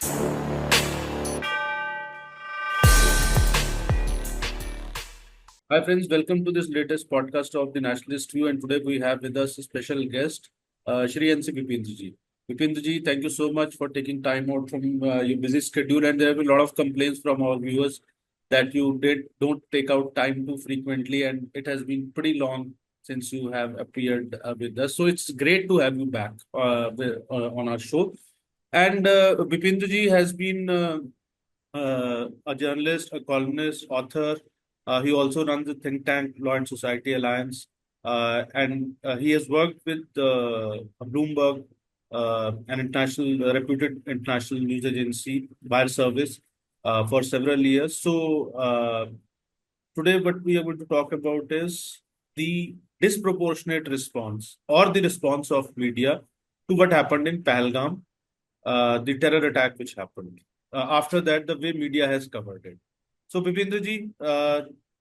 Hi, friends. Welcome to this latest podcast of the Nationalist View. And today we have with us a special guest, Shri NC Bipindra ji. Bipindra ji, thank you so much for taking time out from your busy schedule. And there have been a lot of complaints from our viewers that you don't take out time too frequently. And it has been pretty long since you have appeared with us. So it's great to have you back on our show. And Bipindra ji has been a journalist, a columnist, author. He also runs the think tank Law and Society Alliance, and he has worked with Bloomberg, an reputed international news agency, Wire Service, for several years. So today, what we are going to talk about is the disproportionate response or the response of media to what happened in Pahalgam, the terror attack which happened. After that, the way media has covered it. So, Bipindra ji,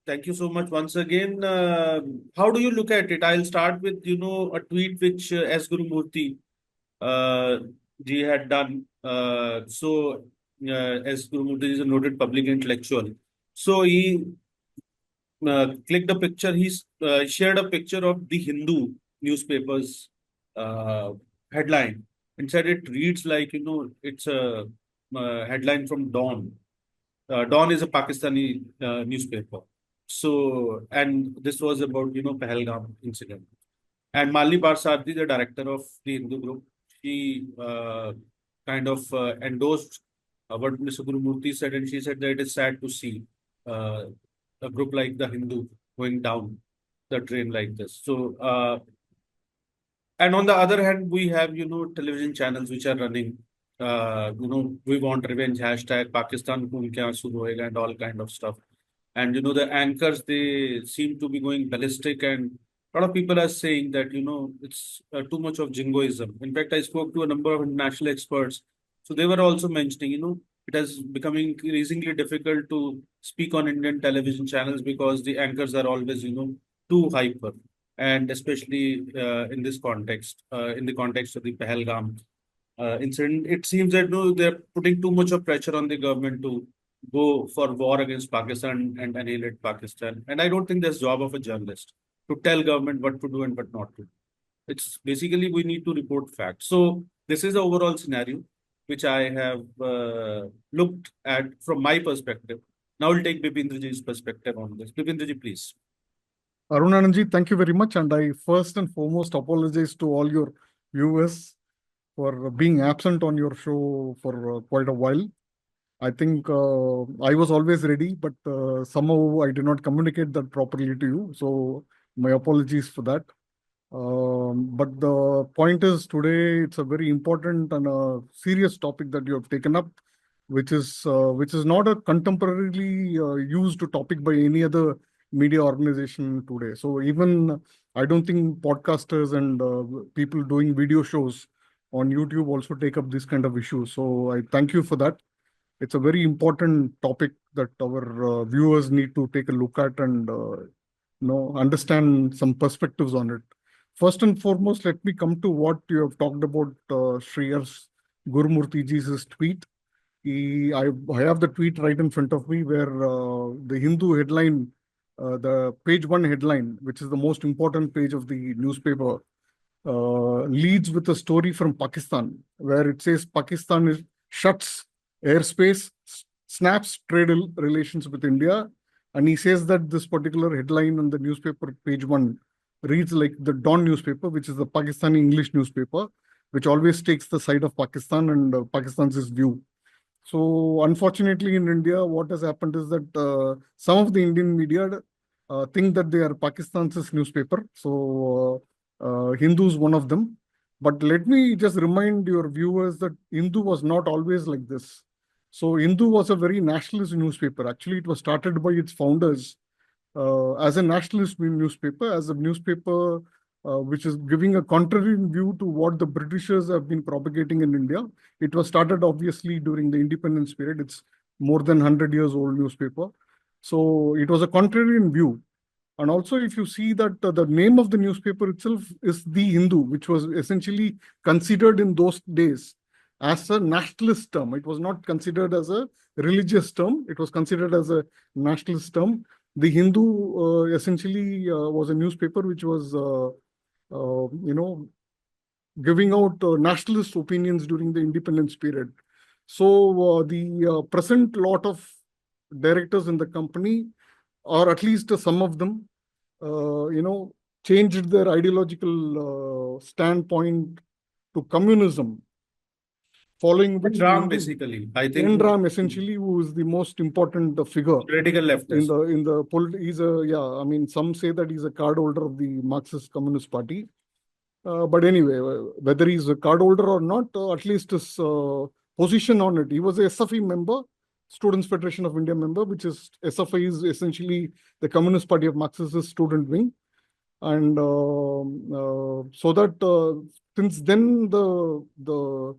thank you so much once again. How do you look at it? I'll start with a tweet which S. Guru Murthy ji had done. S. Guru Murthy is a noted public intellectual. So he clicked a picture. He shared a picture of the Hindu newspaper's headline and said it reads like it's a headline from Dawn. Dawn is a Pakistani newspaper. So, and this was about, Pahalgam incident. And Malini Barsardi, the director of the Hindu group, she kind of endorsed what Mr. Guru Murthy said, and she said that it is sad to see a group like the Hindu going down the drain like this. So, and on the other hand, we have, television channels which are running we want revenge, hashtag Pakistan Khoon Ke Aansu Rohega, and all kind of stuff. And the anchors, they seem to be going ballistic, and a lot of people are saying that it's too much of jingoism. In fact, I spoke to a number of international experts, so they were also mentioning it has becoming increasingly difficult to speak on Indian television channels because the anchors are always too hyper, and especially in this context, in the context of the Pahalgam incident, it seems that they're putting too much of pressure on the government to go for war against Pakistan and annihilate Pakistan. And I don't think that's job of a journalist to tell government what to do and what not to do. It's basically we need to report facts. So this is the overall scenario which I have looked at from my perspective. Now I'll take Bipindra ji's perspective on this. Bipindra ji, please. Arun Anand, thank you very much. And I first and foremost apologize to all your viewers for being absent on your show for quite a while. I think I was always ready, but somehow I did not communicate that properly to you. So my apologies for that. But the point is today it's a very important and a serious topic that you have taken up, which is not a contemporarily used topic by any other media organization today. So even I don't think podcasters and people doing video shows on YouTube also take up this kind of issues. So I thank you for that. It's a very important topic that our viewers need to take a look at and understand some perspectives on it. First and foremost, let me come to what you have talked about, Shreyas Gurumurthyji's tweet. I have the tweet right in front of me where the Hindu headline, the page 1 headline, which is the most important page of the newspaper, leads with a story from Pakistan, where it says Pakistan shuts airspace, snaps trade relations with India. And he says that this particular headline on the newspaper, page 1, reads like the Dawn newspaper, which is the Pakistani English newspaper, which always takes the side of Pakistan and Pakistan's view. So unfortunately in India, what has happened is that some of the Indian media think that they are Pakistan's newspaper. So Hindu is one of them. But let me just remind your viewers that Hindu was not always like this. So Hindu was a very nationalist newspaper. Actually, it was started by its founders as a nationalist newspaper, as a newspaper which is giving a contrarian view to what the Britishers have been propagating in India. It was started obviously during the independence period. It's more than 100 years old newspaper. So it was a contrarian view. And also, if you see that the name of the newspaper itself is The Hindu, which was essentially considered in those days as a nationalist term. It was not considered as a religious term. It was considered as a nationalist term. The Hindu essentially was a newspaper which was, giving out nationalist opinions during the independence period. So the present lot of directors in the company, or at least some of them, changed their ideological standpoint to communism, following which the Ram, Hindu basically, I think Ram essentially, who is the most important figure radical leftist. he's a, yeah, I mean, some say that he's a card holder of the Marxist Communist Party. But anyway, whether he's a card holder or not, at least his position on it. He was a SFI member, Students Federation of India member, which is SFI is essentially the Communist Party of Marxist student wing. And so that since then, the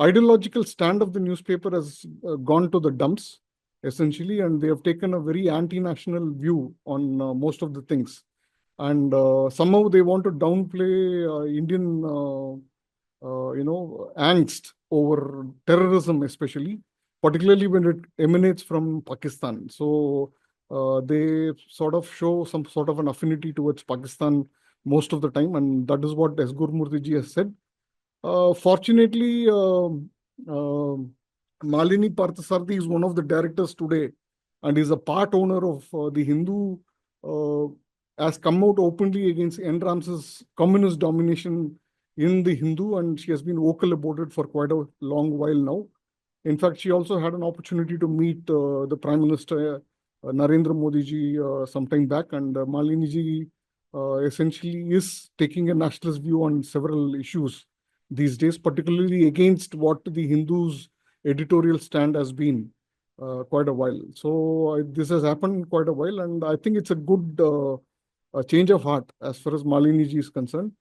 ideological stand of the newspaper has gone to the dumps, essentially, and they have taken a very anti-national view on most of the things. And somehow they want to downplay Indian, angst over terrorism, especially, particularly when it emanates from Pakistan. So they sort of show some sort of an affinity towards Pakistan most of the time, and that is what S. Gurmurthy ji has said. Fortunately, Malini Parthasarathi is one of the directors today, and is a part owner of the Hindu. Has come out openly against N. Rams's communist domination in the Hindu, and she has been vocal about it for quite a long while now. In fact, she also had an opportunity to meet the Prime Minister Narendra Modi ji some time back, and Malini ji essentially is taking a nationalist view on several issues these days, particularly against what the Hindus' editorial stand has been quite a while. So this has happened quite a while, and I think it's a good change of heart as far as Malini ji is concerned.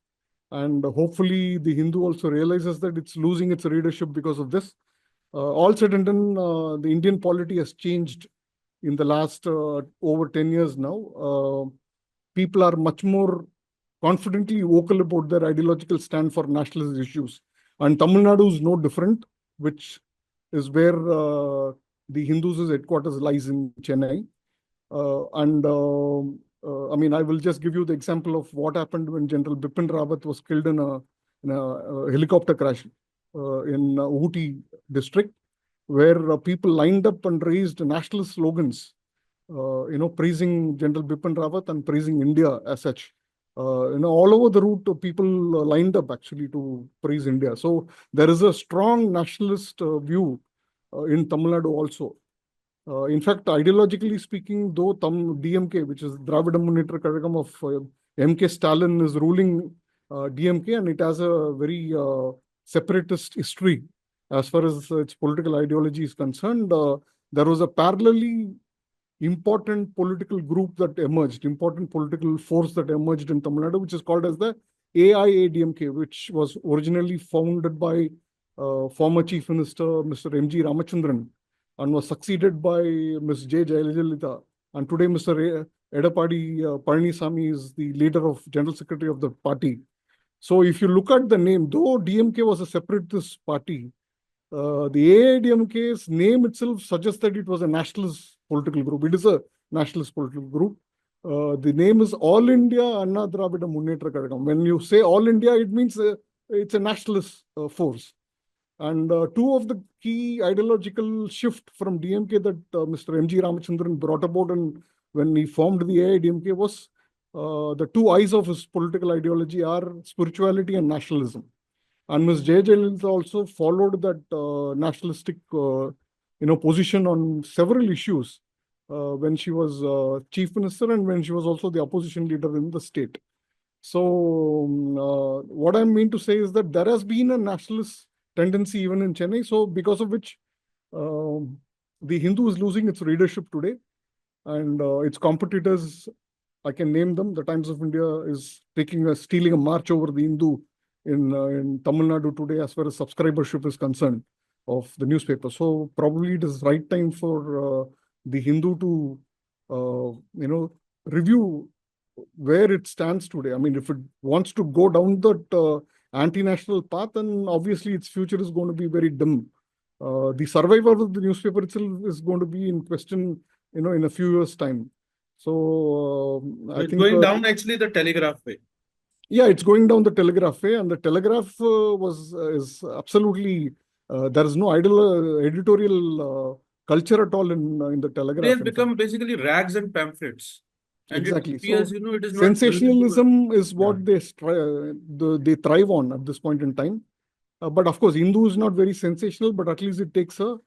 And hopefully the Hindu also realizes that it's losing its readership because of this. All said and done, the Indian polity has changed in the last over 10 years now. People are much more confidently vocal about their ideological stand for nationalist issues. And Tamil Nadu is no different, which is where the Hindus' headquarters lies in Chennai. I mean, I will just give you the example of what happened when General Bipin Rawat was killed in a helicopter crash in Ooty district, where people lined up and raised nationalist slogans, praising General Bipin Rawat and praising India as such. All over the route, people lined up actually to praise India. So there is a strong nationalist view in Tamil Nadu also. In fact, ideologically speaking, though DMK, which is Dravida Munnetra Kazhagam of MK Stalin, is ruling DMK, and it has a very separatist history as far as its political ideology is concerned. There was a parallelly important political group that emerged, important political force that emerged in Tamil Nadu, which is called as the AIADMK, which was originally founded by former Chief Minister Mr. M.G. Ramachandran, and was succeeded by Ms. J. Jayalalitha. And today, Mr. Edapadi Palanisamy is the leader of General Secretary of the party. So if you look at the name, though DMK was a separatist party, the AIDMK's name itself suggests that it was a nationalist political group. It is a nationalist political group. The name is All India Anna Dravida Munnetra Kazhagam. When you say All India, it means it's a nationalist force. And two of the key ideological shift from DMK that Mr. M.G. Ramachandran brought about when he formed the AIDMK was the two eyes of his political ideology are spirituality and nationalism. And Ms. J. Jayalalitha also followed that nationalistic position on several issues when she was chief minister and when she was also the opposition leader in the state. So what I mean to say is that there has been a nationalist tendency even in Chennai. So because of which the Hindu is losing its readership today, and its competitors, I can name them. The Times of India is stealing a march over the Hindu in Tamil Nadu today as far as subscribership is concerned of the newspaper. So probably it is right time for the Hindu to review where it stands today. I mean, if it wants to go down that anti-national path, and obviously its future is going to be very dim. The survival of the newspaper itself is going to be in question, in a few years' time. So I It's think, going down actually the telegraph way. yeah, it's going down the telegraph way, and the telegraph is absolutely there is no idle editorial culture at all in the They telegraph. have In fact, become basically rags and pamphlets. And it exactly. appears, So it is not relevant to the. sensationalism is Yeah. what they thrive on at this point in time. But of course, Hindu is not very sensational, but at least it takes a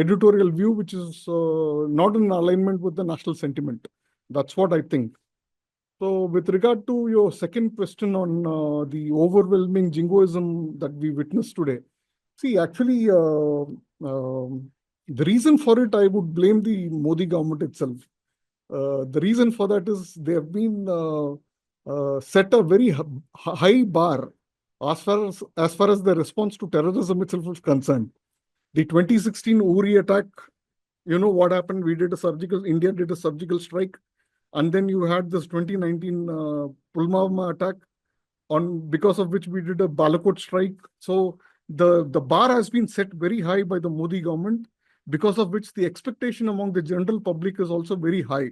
editorial view which is not in alignment with the national sentiment. That's what I think. So, with regard to your second question on the overwhelming jingoism that we witnessed today, see, actually, the reason for it, I would blame the Modi government itself. The reason for that is they have been set a very high bar as far as the response to terrorism itself is concerned. The 2016 Uri attack, you know what happened? India did a surgical strike, and then you had this 2019 Pulwama attack, on because of which we did a Balakot strike. So the bar has been set very high by the Modi government, because of which the expectation among the general public is also very high.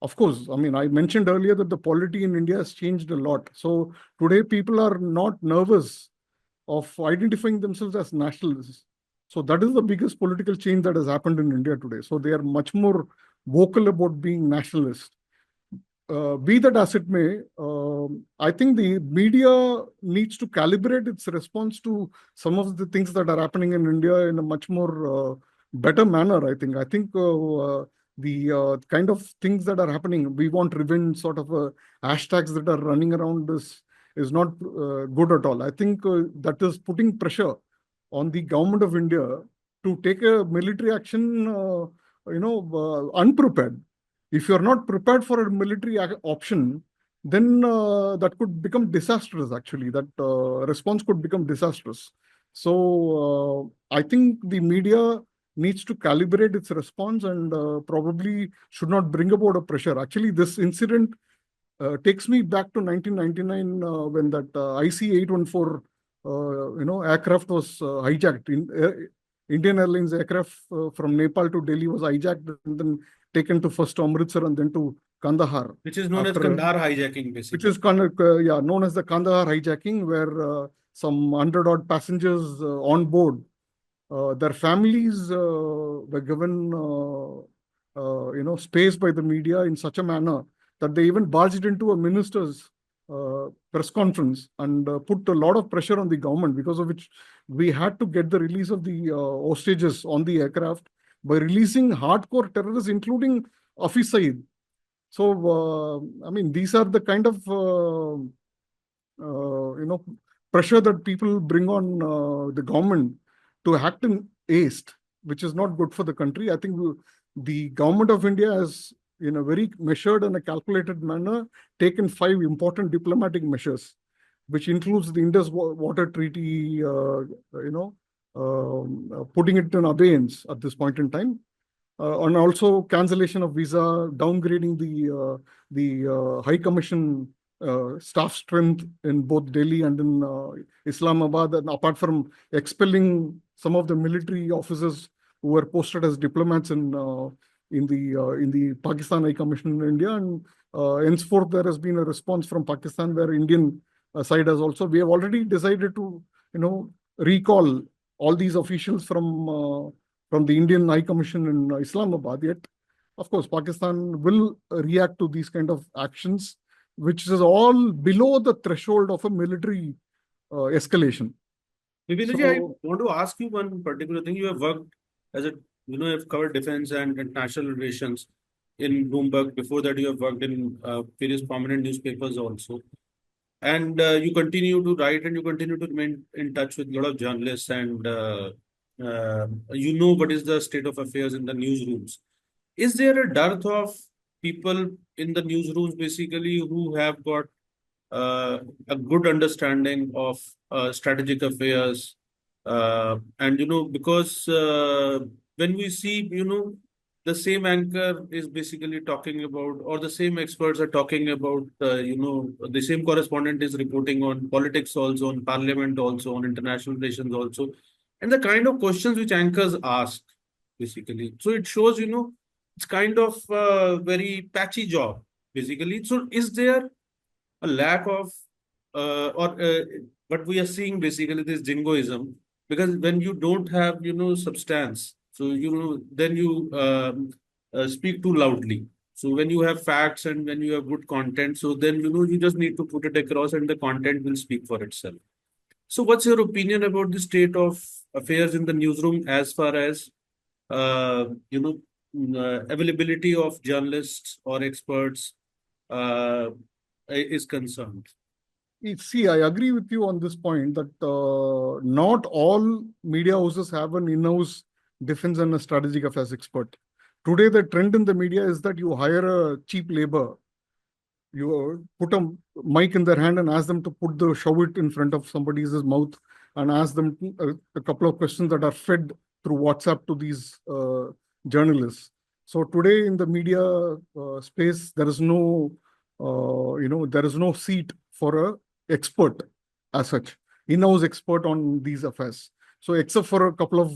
Of course, I mean, I mentioned earlier that the polity in India has changed a lot. So today people are not nervous of identifying themselves as nationalists. So that is the biggest political change that has happened in India today. So they are much more vocal about being nationalist. Be that as it may, I think the media needs to calibrate its response to some of the things that are happening in India in a much more better manner. I think the kind of things that are happening, we want revenge, sort of hashtags that are running around is not good at all. I think that is putting pressure on the government of India to take a military action, unprepared. If you're not prepared for a military option, then that could become disastrous, actually. That response could become disastrous. So I think the media needs to calibrate its response, and probably should not bring about a pressure. Actually, this incident takes me back to 1999, when that IC-814 aircraft was hijacked. Indian Airlines aircraft from Nepal to Delhi was hijacked and then taken to first to Amritsar and then to Kandahar. Which is known as After, Kandahar hijacking, which basically. is known as the Kandahar hijacking, where some 100 odd passengers on board, their families were given space by the media in such a manner that they even barged into a minister's press conference and put a lot of pressure on the government, because of which we had to get the release of the hostages on the aircraft by releasing hardcore terrorists, including Hafiz Saeed. So, I mean, these are the kind of pressure that people bring on the government to act in haste, which is not good for the country. I think the government of India has, in a very measured and a calculated manner, taken 5 important diplomatic measures, which includes the Indus Water Treaty, putting it in abeyance at this point in time, and also cancellation of visa, downgrading the High Commission staff strength in both Delhi and in Islamabad, and apart from expelling some of the military officers who were posted as diplomats in the Pakistan High Commission in India, and henceforth there has been a response from Pakistan, where Indian side has also. We have already decided to recall all these officials from the Indian High Commission in Islamabad. Yet, of course, Pakistan will react to these kind of actions, which is all below the threshold of a military escalation. Vipindraji, I So, want to ask you one particular thing. You have worked as a, you've covered defense and international relations in Bloomberg. Before that, you have worked in various prominent newspapers also. And you continue to write and you continue to remain in touch with a lot of journalists, and you know what is the state of affairs in the newsrooms. Is there a dearth of people in the newsrooms basically who have got a good understanding of strategic affairs? And because when we see, the same anchor is basically talking about, or the same experts are talking about, the same correspondent is reporting on politics also, on parliament also, on international relations also, and the kind of questions which anchors ask, basically. So it shows, it's kind of a very patchy job, basically. So is there a lack of, or what we are seeing basically this jingoism, because when you don't have substance, so then you speak too loudly. So when you have facts and when you have good content, so then you just need to put it across and the content will speak for itself. So what's your opinion about the state of affairs in the newsroom as far as uh, you know availability of journalists or experts uh, is concerned? See, I agree with you on this point that not all media houses have an in-house defense and a strategic affairs expert. Today, the trend in the media is that you hire a cheap labor. You put a mic in their hand and ask them to shove it in front of somebody's mouth and ask them a couple of questions that are fed through WhatsApp to these journalists. So today in the media space, there is no, there is no seat for a expert as such, in-house expert on these affairs. So except for a couple of,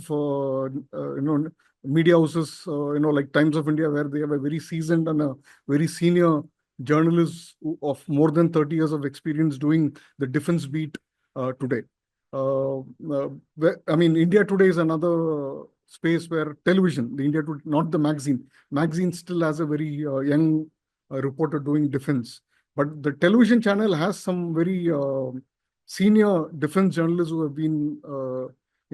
media houses, like Times of India, where they have a very seasoned and a very senior journalists of more than 30 years of experience doing the defense beat today. India Today is another space where television, the India Today, not the magazine. Magazine still has a very young reporter doing defense. But the television channel has some very senior defense journalists who have been,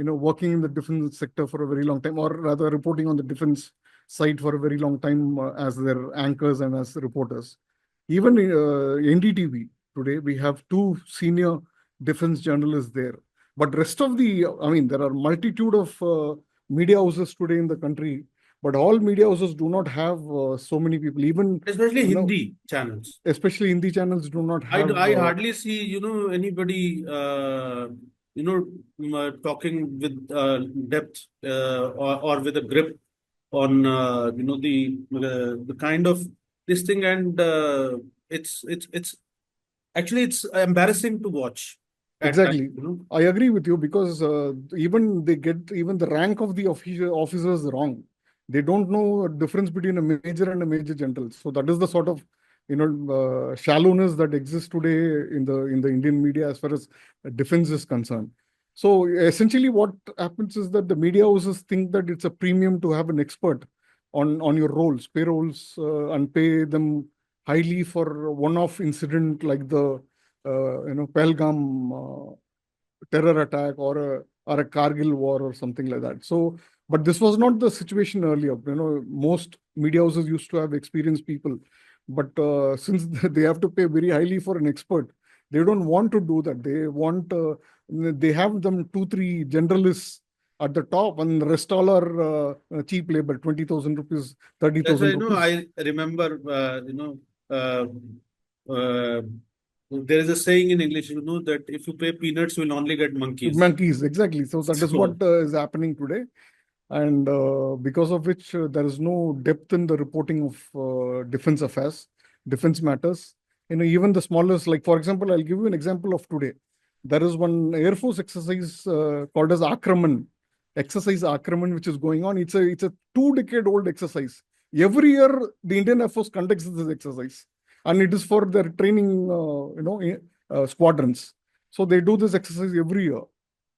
working in the defense sector for a very long time, or rather reporting on the defense side for a very long time as their anchors and as reporters. Even NDTV today, we have two senior defense journalists there. But rest of there are multitude of media houses today in the country, but all media houses do not have so many people. Even Especially Hindi channels. especially Hindi channels do not have. I hardly see, anybody, talking with depth or with a grip on, the kind of this thing, and it's actually it's embarrassing to watch at times. Exactly. I agree with you because even they get even the rank of the officers wrong. They don't know a difference between a major and a major general. So that is the sort of shallowness that exists today in the Indian media as far as defense is concerned. So essentially, what happens is that the media houses think that it's a premium to have an expert on your roles, payrolls, and pay them highly for one-off incident like the Pahalgam terror attack or a Kargil war or something like that. So, but this was not the situation earlier. Most media houses used to have experienced people, but since they have to pay very highly for an expert, they don't want to do that. They have them 2-3 generalists at the top, and the rest all are cheap labor, 20,000 rupees, That's why, 30,000 rupees. I remember, uh, uh, there is a saying in English, that if you pay peanuts, you will only get monkeys. Monkeys, exactly. So that is So, what is happening today. And because of which there is no depth in the reporting of defense affairs, defense matters. Even the smallest, like for example, I'll give you an example of today. There is one Air Force exercise called as Akraman, exercise Akraman, which is going on. It's a 2-decade-old exercise. Every year, the Indian Air Force conducts this exercise, and it is for their training, squadrons. So they do this exercise every year.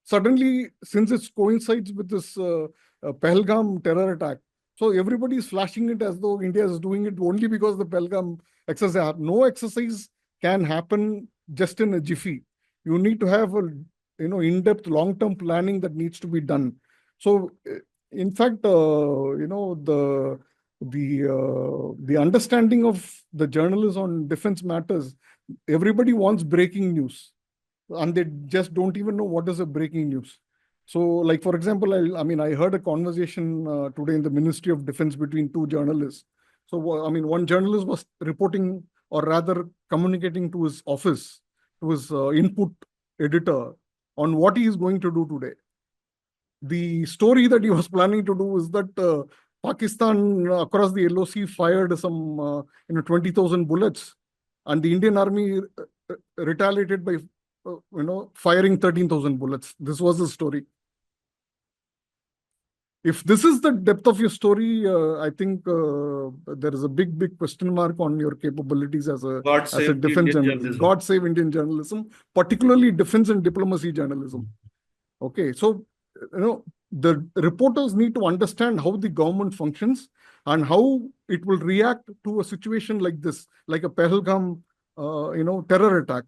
Suddenly, since it coincides with this Pahalgam terror attack, so everybody is flashing it as though India is doing it only because the Pahalgam exercise. No exercise can happen just in a jiffy. You need to have a in-depth long-term planning that needs to be done. So, in fact, the understanding of the journalists on defense matters. Everybody wants breaking news, and they just don't even know what is a breaking news. So, like for example, I heard a conversation today in the Ministry of Defense between two journalists. So, one journalist was reporting, or rather communicating to his office, to his input editor, on what he is going to do today. The story that he was planning to do is that Pakistan across the LOC fired some 20,000 bullets, and the Indian army retaliated by firing 13,000 bullets. This was the story. If this is the depth of your story, I think there is a big question mark on your capabilities as a God defense save Indian journalist. journalism. God save Indian journalism, particularly defense and diplomacy journalism. Okay, so the reporters need to understand how the government functions and how it will react to a situation like this, like a Pahalgam, terror attack.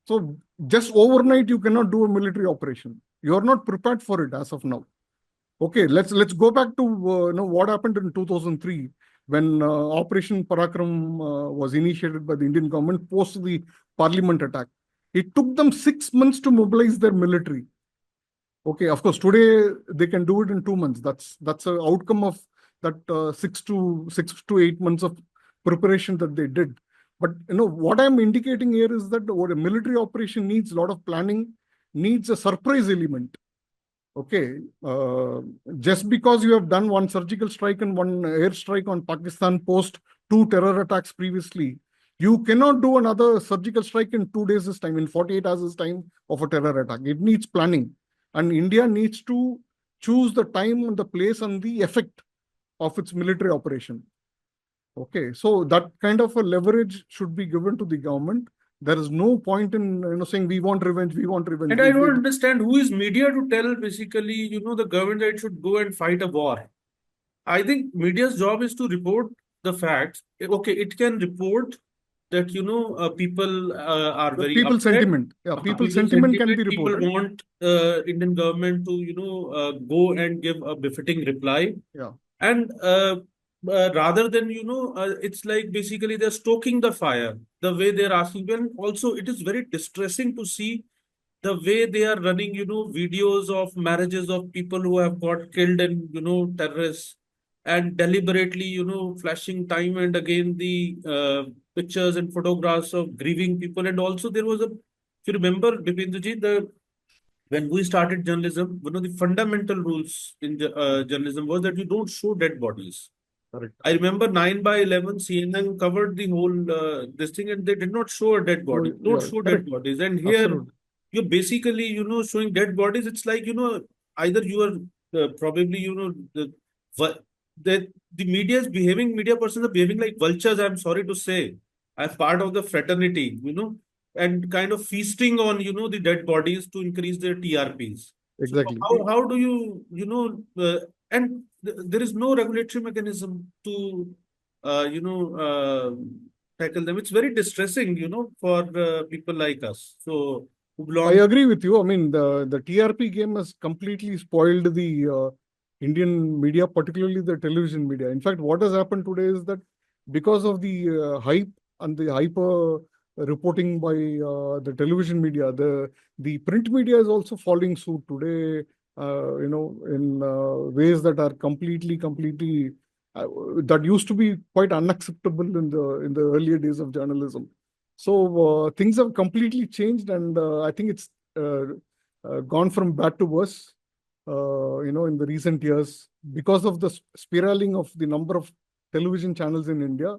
So just overnight, you cannot do a military operation. You are not prepared for it as of now. Okay, let's go back to what happened in 2003 when Operation Parakram was initiated by the Indian government post the Parliament attack. It took them 6 months to mobilize their military. Okay, of course, today they can do it in 2 months. That's an outcome of that 6 to 8 months of preparation that they did. But what I'm indicating here is that what a military operation needs a lot of planning, needs a surprise element. Okay, just because you have done one surgical strike and one airstrike on Pakistan post 2 terror attacks previously, you cannot do another surgical strike in 2 days' time, in 48 hours' time of a terror attack. It needs planning. And India needs to choose the time and the place and the effect of its military operation. Okay, so that kind of a leverage should be given to the government. There is no point in saying we want revenge, we want revenge. And I don't understand who is media to tell basically, the government that it should go and fight a war. I think media's job is to report the facts. Okay, it can report that people are very people upset. sentiment. Yeah, people sentiment can be reported. People want Indian government to go and give a befitting reply. Yeah. And rather than it's like basically they're stoking the fire the way they're asking. And also, it is very distressing to see the way they are running videos of marriages of people who have got killed and terrorists, and deliberately flashing time and again the pictures and photographs of grieving people. And also there was if you remember, Bipindraji, when we started journalism, one of the fundamental rules in journalism was that you don't show dead bodies. Correct. I remember 9/11, CNN covered the whole this thing, and they did not show a dead body. Don't show dead bodies. And here, Absolutely. you're basically, showing dead bodies. It's like, either you are probably, the media persons are behaving like vultures. I'm sorry to say, as part of the fraternity, and kind of feasting on, the dead bodies to increase their TRPs. Exactly. So how do you, and there is no regulatory mechanism to, tackle them. It's very distressing, for people like us. So, I agree with you. I mean, the TRP game has completely spoiled the Indian media, particularly the television media. In fact, what has happened today is that because of the hype and the hyper reporting by the television media, the print media is also following suit today. In ways that are completely that used to be quite unacceptable in the earlier days of journalism. So things have completely changed, and I think it's gone from bad to worse. In the recent years, because of the spiraling of the number of television channels in India.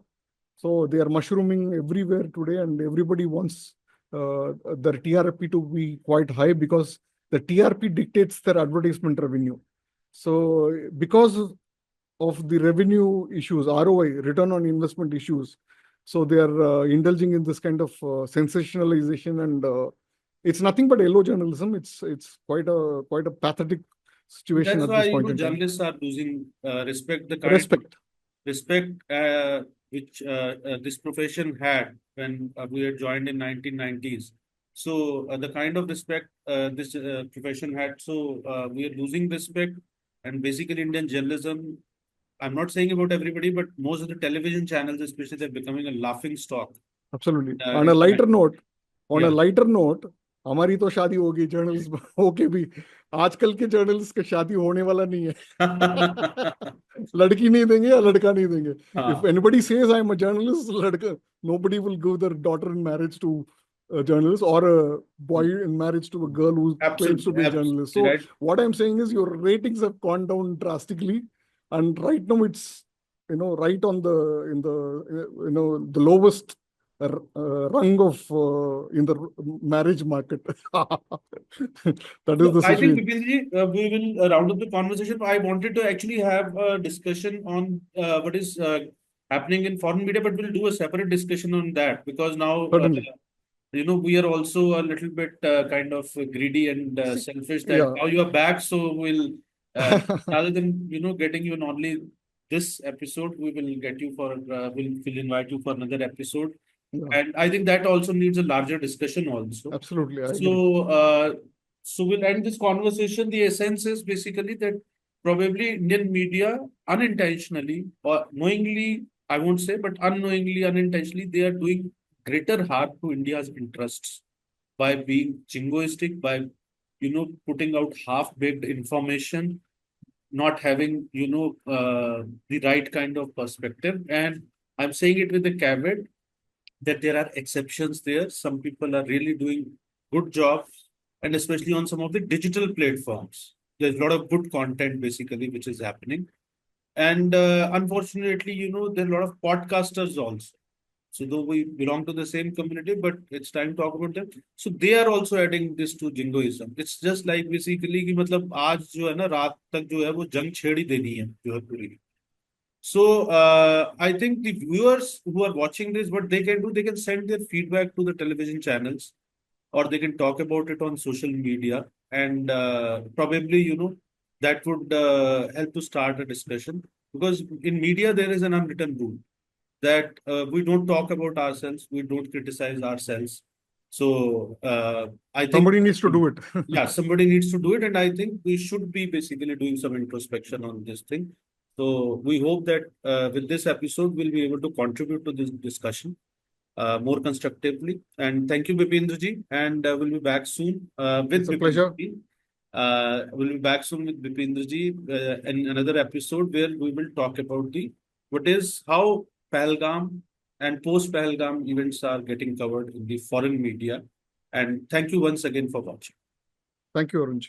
So they are mushrooming everywhere today, and everybody wants their TRP to be quite high because the TRP dictates their advertisement revenue. So because of the revenue issues, ROI, return on investment issues, so they are indulging in this kind of sensationalization, and it's nothing but yellow journalism. It's quite a pathetic situation. That's at why this point in time. journalists are losing respect. The kind Respect. of respect which this profession had when we had joined in 1990s. So the kind of respect this profession had. So we are losing respect, and basically Indian journalism. I'm not saying about everybody, but most of the television channels, especially, they're becoming a laughing stock. Absolutely. On a lighter note, हमारी तो शादी होगी journalist होके भी आजकल के journalist का शादी होने वाला नहीं है लड़की नहीं देंगे या लड़का नहीं देंगे if anybody says I'm a journalist, लड़का nobody will give their daughter in marriage to a journalist or a boy in marriage to a girl who claims to be a journalist. So what I'm saying is your ratings have gone down drastically. And right now it's, right on the lowest rung of in the marriage market. That is So the I think, situation. Bipinji, we will round up the conversation. I wanted to actually have a discussion on what is happening in foreign media, but we'll do a separate discussion on that because now, Certainly. we are also a little bit kind of greedy and selfish that Yeah. now you are back. So we'll, rather than, getting you in only this episode, we will get you for, we'll invite you for another episode. Yeah, And I think that also needs a larger discussion also. absolutely. I agree. So we'll end this conversation. The essence is basically that probably Indian media unintentionally or knowingly, I won't say, but unknowingly, unintentionally, they are doing greater harm to India's interests by being jingoistic, by putting out half-baked information, not having the right kind of perspective. And I'm saying it with a caveat that there are exceptions there. Some people are really doing good jobs, and especially on some of the digital platforms. There's a lot of good content basically which is happening. And unfortunately, there are a lot of podcasters also. So though we belong to the same community, but it's time to talk about them. So they are also adding this to jingoism. It's just like basically कि मतलब आज जो है ना रात तक जो है वो जंग छेड़ ही देनी है जो है पूरी. So I think the viewers who are watching this, what they can do, they can send their feedback to the television channels, or they can talk about it on social media, and probably that would help to start a discussion. Because in media there is an unwritten rule that we don't talk about ourselves, we don't criticize ourselves. So I think Somebody needs to do it. yeah, somebody needs to do it, and I think we should be basically doing some introspection on this thing. So we hope that with this episode, we'll be able to contribute to this discussion more constructively. And thank you, Bipindra ji. And we'll be back soon with It's a Bipindra pleasure. ji. We'll be back soon with Bipindra ji in another episode where we will talk about how Pahalgam and post Pahalgam events are getting covered in the foreign media. And thank you once again for watching. Thank you, Arunji.